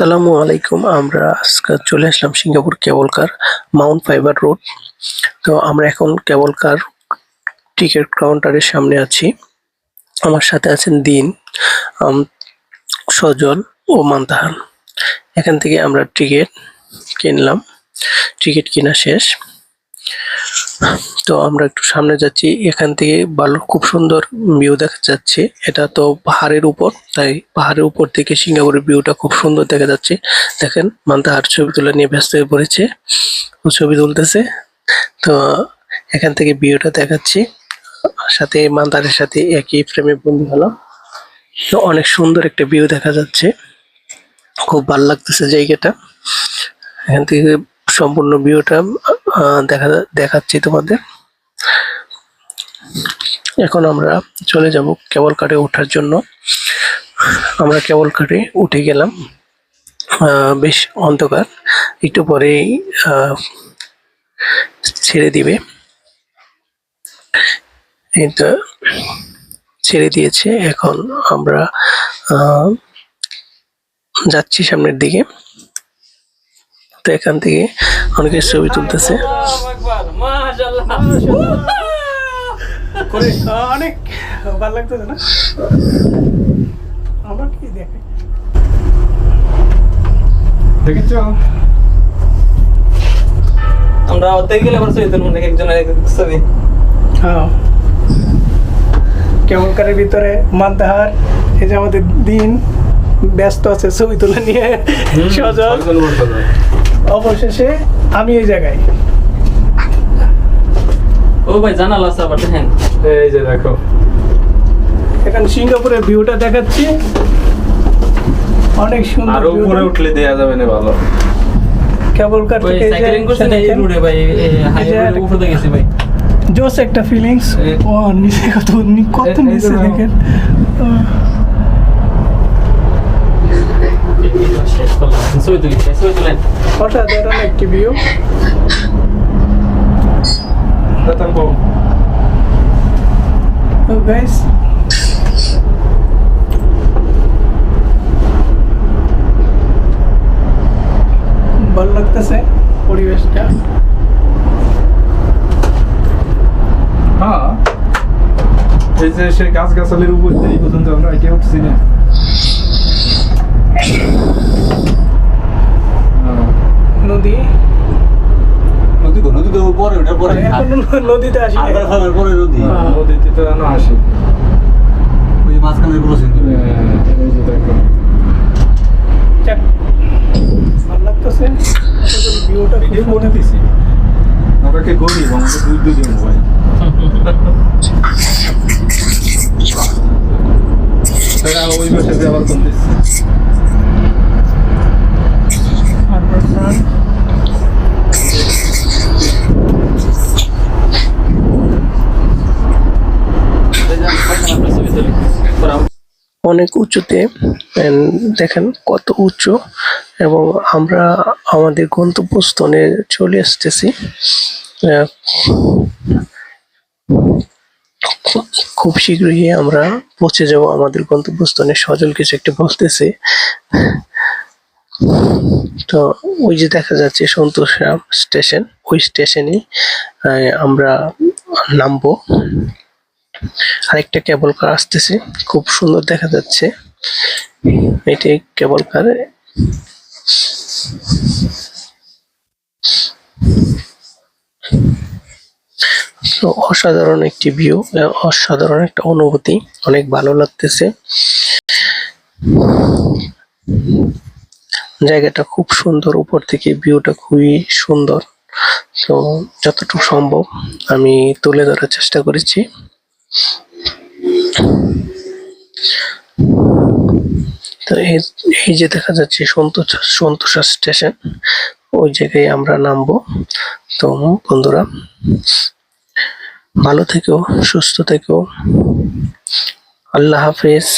আসসালামু আলাইকুম। আমরা আজকে চলে আসলাম সিঙ্গাপুর কেবল কার মাউন্ট ফাইবার রোড। তো আমরা এখন কেবল কার টিকিট কাউন্টারের সামনে আছি। আমার সাথে আছেন দিন, আম, সজল ও মান্তাহান। এখান থেকে আমরা টিকিট কিনলাম। টিকিট কিনা শেষ। তো আমরা একটু সামনে যাচ্ছি। এখান থেকে ভালো খুব সুন্দর ভিউ দেখা যাচ্ছে। এটা তো পাহাড়ের উপর, তাই পাহাড়ের উপর থেকে সিঙ্গাপুরের ভিউটা খুব সুন্দর দেখা যাচ্ছে। দেখেন মান্তাহার ছবি তোলা নিয়ে ব্যস্ত হয়ে পড়েছে, ও ছবি তুলতেছে। তো এখান থেকে ভিউটা দেখাচ্ছি, সাথে মান্তাহারের সাথে একই ফ্রেমে বন্দি হলাম। তো অনেক সুন্দর একটা ভিউ দেখা যাচ্ছে, খুব ভালো লাগতেছে জায়গাটা। এখান থেকে সম্পূর্ণ ভিউটা দেখাচ্ছি তোমাদের। এখন আমরা চলে যাব কেবল কারে ওঠার জন্য। আমরা কেবল কারে উঠে গেলাম। বেশ অন্ধকার, একটু পরেই ছেড়ে দিবে। এটা ছেড়ে দিয়েছে। এখন আমরা যাচ্ছি সামনের দিকে। তো এখান থেকে অনেকে ছবি তুলতেছে। অনেক ভালো লাগতেছে না? আমার কি দেখেছ? আমরা অর্ধেক গেলে আবার ছবি তুলবো নাকি একজনের ছবি? হ্যাঁ, কেবল কারের ভিতরে মান্তাহার, এই যে আমাদের দিন ব্যস্ত আছে ছবি তোলা নিয়ে, সজল। অবশেষে আমি এই জায়গায়। ও ভাই জানালা আছে আবার দেখেন। এই যে দেখো, এখন সিঙ্গাপুরের ভিউটা দেখাচ্ছি। অনেক সুন্দর। আর উপরে উঠলে দেয়া যাবে না ভালো। কেবল কার ওই থেকে সাইকেলিং করছে না এই রোডে ভাই, হাইওয়ে উপরে গেছে ভাই। জোস একটা ফিলিংস। ও নিচে কত নিচে দেখেন। ছবি তুলেন। অসাধারণ একটি ভিউ। গাইস, ভালো লাগতেছে পরিবেশটা। হ্যাঁ, এই যে সেই গাছ গাছালির উপর দিয়ে এই পর্যন্ত আমরা একে উঠছি না। নদী নদী তো পরে ওটার পরে এখন নদীতে আসি। পরে নদী নদীতে তো যেন আসে ওই মাঝখানে ক্রসিং করে এই যে দেখো যাক, ভালো লাগতেছে ভিউটা। ভিডিও করে দিছি আমরা কে গরিব, আমাদের দুই দিন মোবাইল তারা ওই বসে ব্যবহার করতেছে। অনেক উঁচুতে, দেখেন কত উঁচু। এবং আমরা আমাদের গন্তব্যস্থলে চলে আসতেছি। খুব শীঘ্রই আমরা পৌঁছে যাব আমাদের গন্তব্যস্থলে। সজল কিছু একটা বলতেছে। তো ওই যে দেখা যাচ্ছে সন্তোষা স্টেশন, ওই স্টেশনে আমরা নামবো। আরেকটা কেবল কার আসতেছে, খুব সুন্দর দেখা যাচ্ছে। এটাই কেবল কার। তো অসাধারণ একটি ভিউ, অসাধারণ একটা অনুভূতি, অনেক ভালো লাগতেছে। জায়গাটা খুব সুন্দর, উপর থেকে ভিউটা খুবই সুন্দর। তো যতটুকু সম্ভব আমি তুলে ধরার চেষ্টা করেছি। তো এই যে দেখা যাচ্ছে সন্তোষা স্টেশন, ওই জায়গায় আমরা নামবো। তো বন্ধুরা, ভালো থেকো, সুস্থ থেকো। আল্লাহ হাফেজ।